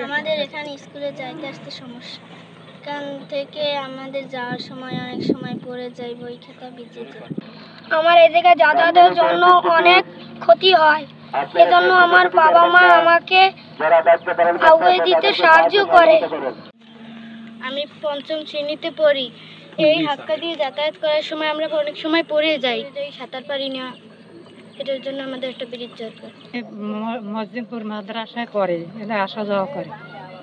আমাদের এখানে স্কুলে যাইতে আসতে সমস্যা, এখান থেকে আমাদের যাওয়ার সময় অনেক সময় পড়ে যায়, বই খাতা ভিজে যায়। আমার এই জায়গায় যাতায়াতের জন্য অনেক ক্ষতি হয়, এজন্য আমার বাবা মা আমাকে আগুয়ে দিতে সাহায্য করে। আমি পঞ্চম শ্রেণীতে পড়ি। এই হাক্কা দিয়ে যাতায়াত করার সময় আমরা অনেক সময় পড়ে যাই, সাঁতার পারি না, এটার জন্য আমাদের একটা ব্রিজ দরকার। মজিমপুর মাদ্রাসায় পড়ে, এরা আসা যাওয়া করে,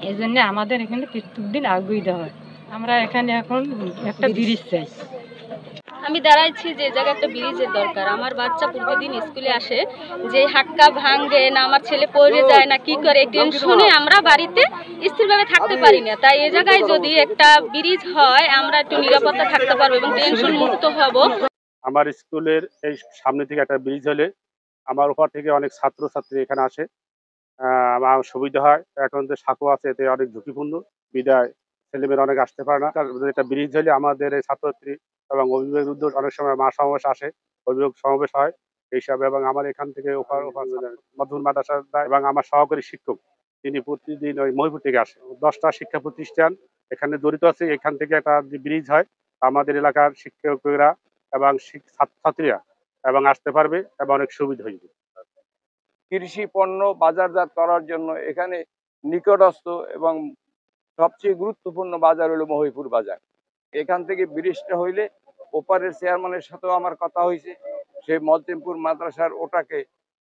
এই জন্য আমাদের এখানে প্রত্যেকদিন আগুই দেওয়া হয়। আমরা এখানে এখন একটা ব্রিজ চাই। আমি দাঁড়াইছি যে জায়গায় একটা ব্রিজের দরকার। আমার বাচ্চা প্রতিদিন স্কুলে আসে, যে হাক্কা ভাঙে না, আমার ছেলে পড়ে যায় না, কি করে, টেনশনে আমরা বাড়িতে স্থিরভাবে থাকতে পারি না। তাই এই জায়গায় যদি একটা ব্রিজ হয় আমরা একটু নিরাপত্তা থাকতে পারবো এবং টেনশন মুক্ত হব। আমার স্কুলের এই সামনে থেকে একটা ব্রিজ হলে আমার ওপর থেকে অনেক ছাত্রছাত্রী এখানে আসে, আমার সুবিধা হয়। এখন যে সাঁকো আছে এতে অনেক ঝুঁকিপূর্ণ, বিদায় ছেলেমেয়েরা অনেক আসতে পারে না। একটা ব্রিজ হলে আমাদের এই ছাত্রছাত্রী এবং অভিভাবক উদ্যোগ অনেক সময় মা সমাবেশ আসে, অভিভাবক সমাবেশ হয় এইসব। এবং আমার এখান থেকে মধুর মাদ্রাসা এবং আমার সহকারী শিক্ষক তিনি প্রতিদিন ওই মহিপুর থেকে আসে। 10টা শিক্ষা প্রতিষ্ঠান এখানে জড়িত আছে। এখান থেকে একটা ব্রিজ হয়, আমাদের এলাকার শিক্ষকেরা এবং ছাত্রছাত্রীরা এবং আসতে পারবে এবং অনেক সুবিধা হইবে। কৃষি পণ্য বাজারজাত করার জন্য এখানে নিকটস্থ এবং সবচেয়ে গুরুত্বপূর্ণ বাজার হলো মহিপুর বাজার। এখান থেকে ব্রিজটা হইলে ওপারের চেয়ারম্যানের সাথেও আমার কথা হয়েছে, সে মজিমপুর মাদ্রাসার ওটাকে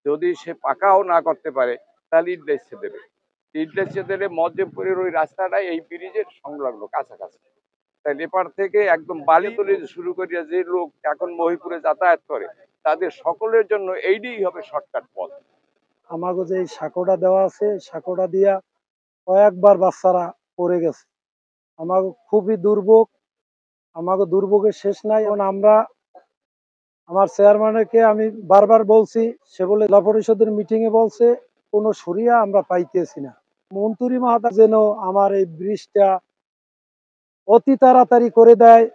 যদি সে পাকাও না করতে পারে তাহলে ইট বেচতে দেবে। ইট বেচতে দিলে মজিমপুরের ওই রাস্তাটাই এই ব্রিজের সংলগ্ন কাছাকাছি। তাই এপার থেকে একদম বালিতলি শুরু করিয়া যে লোক এখন মহিপুরে যাতায়াত করে তাদের সকলের জন্য এইটাই হবে শর্টকাট পথ। আমাকে যে সাঁকোটা দেওয়া আছে, সাঁকোটা দিয়া কয়েকবার বাচ্চারা পড়ে গেছে। আমাকে খুবই দুর্ভোগ, আমাকে দুর্ভোগের শেষ নাই। এখন আমরা আমার চেয়ারম্যানকে আমি বারবার বলছি, সে বলে জেলা পরিষদের মিটিং এ বলছে কোনো সরিয়া আমরা পাইতেছি না। মন্ত্রী মহোদয় যেন আমার এই ব্রিজটা অতি তাড়াতাড়ি করে দেয়,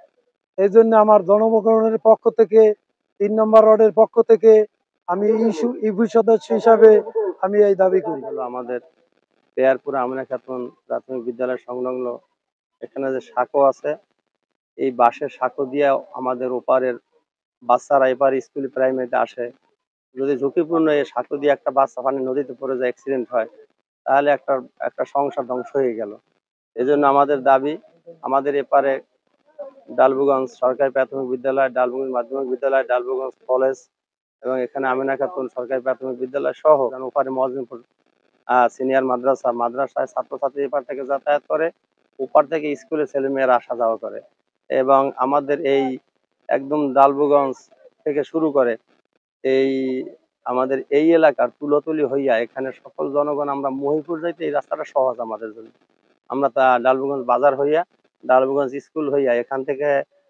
এই জন্য আমার জনগণের পক্ষ থেকে 3 নম্বর ওয়ার্ডের পক্ষ থেকে আমি ইউপি সদস্য হিসাবে আমি এই দাবি করি। আমাদের পেয়ারপুর আমিনা খাতুন প্রাথমিক বিদ্যালয় সংলগ্ন এখানে যে সাঁকো আছে, এই বাঁশের সাঁকো দিয়ে আমাদের ওপারের বাচ্চারা এবার স্কুল প্রাইমারিতে আসে। যদি ঝুঁকিপূর্ণ এই সাঁকো দিয়ে একটা বাচ্চা পানি নদীতে পড়ে যায়, অ্যাক্সিডেন্ট হয়, তাহলে একটা সংসার ধ্বংস হয়ে গেল। এই জন্য আমাদের দাবি, আমাদের এপারে ডালবুগঞ্জ সরকারি প্রাথমিক বিদ্যালয়, ডালবুগঞ্জ মাধ্যমিক বিদ্যালয়, ডালবুগঞ্জ কলেজ এবং এখানে আমিনা খাতুন সরকারি প্রাথমিক বিদ্যালয় সহ ওপারে মজিমপুর সিনিয়র মাদ্রাসায় ছাত্রছাত্রী এপার থেকে যাতায়াত করে, ওপার থেকে স্কুলে ছেলেমেয়েরা আসা যাওয়া করে। এবং আমাদের এই একদম ডালবুগঞ্জ থেকে শুরু করে এই আমাদের এই এলাকার তুলোতলি হইয়া এখানে সকল জনগণ আমরা মহিপুর যাইতে এই রাস্তাটা সহজ আমাদের জন্য। আমরা তা ডালবুগঞ্জ বাজার হইয়া, ডালবুগঞ্জ স্কুল হইয়া, এখান থেকে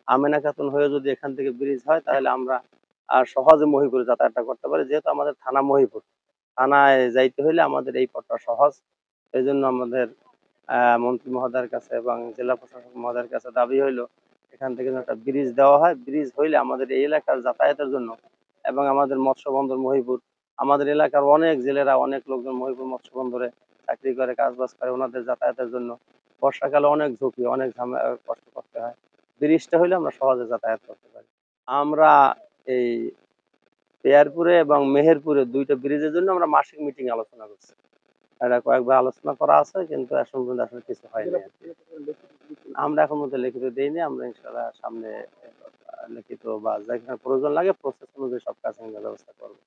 আমিনা খাতুন হয়ে যদি এখান থেকে ব্রিজ হয় তাহলে আমরা আর সহজে মহিপুরে যাতায়াতটা করতে পারি। যেহেতু আমাদের থানা মহিপুর, থানায় যাইতে হইলে আমাদের এই পথটা সহজ। এই জন্য আমাদের মন্ত্রী মহোদয়ের কাছে এবং জেলা প্রশাসক মহোদয়ের কাছে দাবি হইল এখান থেকে একটা ব্রিজ দেওয়া হয়। ব্রিজ হইলে আমাদের এই এলাকার যাতায়াতের জন্য এবং আমাদের মৎস্য বন্দর মহিপুর, আমাদের এলাকার অনেক জেলেরা, অনেক লোকজন মহিপুর মৎস্য বন্দরে চাকরি করে, কাজবাজ করে, ওনাদের যাতায়াতের জন্য বর্ষাকালে অনেক ঝুঁকি, অনেক কষ্ট করতে হয়। ব্রিজটা হইলে আমরা সহজে যাতায়াত করতে পারি। আমরা এই পেয়ারপুরে এবং মেহেরপুরে 2টা ব্রিজের জন্য আমরা মাসিক মিটিং আলোচনা করছি। এটা কয়েকবার আলোচনা করা আছে, কিন্তু এখন পর্যন্ত আসলে কিছু হয়নি। আমরা এখন মধ্যে লিখিত দিইনি, আমরা ইনশাআল্লাহ সামনে লিখিত বা যেখানে প্রয়োজন লাগে প্রসেস অনুযায়ী সব কাজ ব্যবস্থা করবো।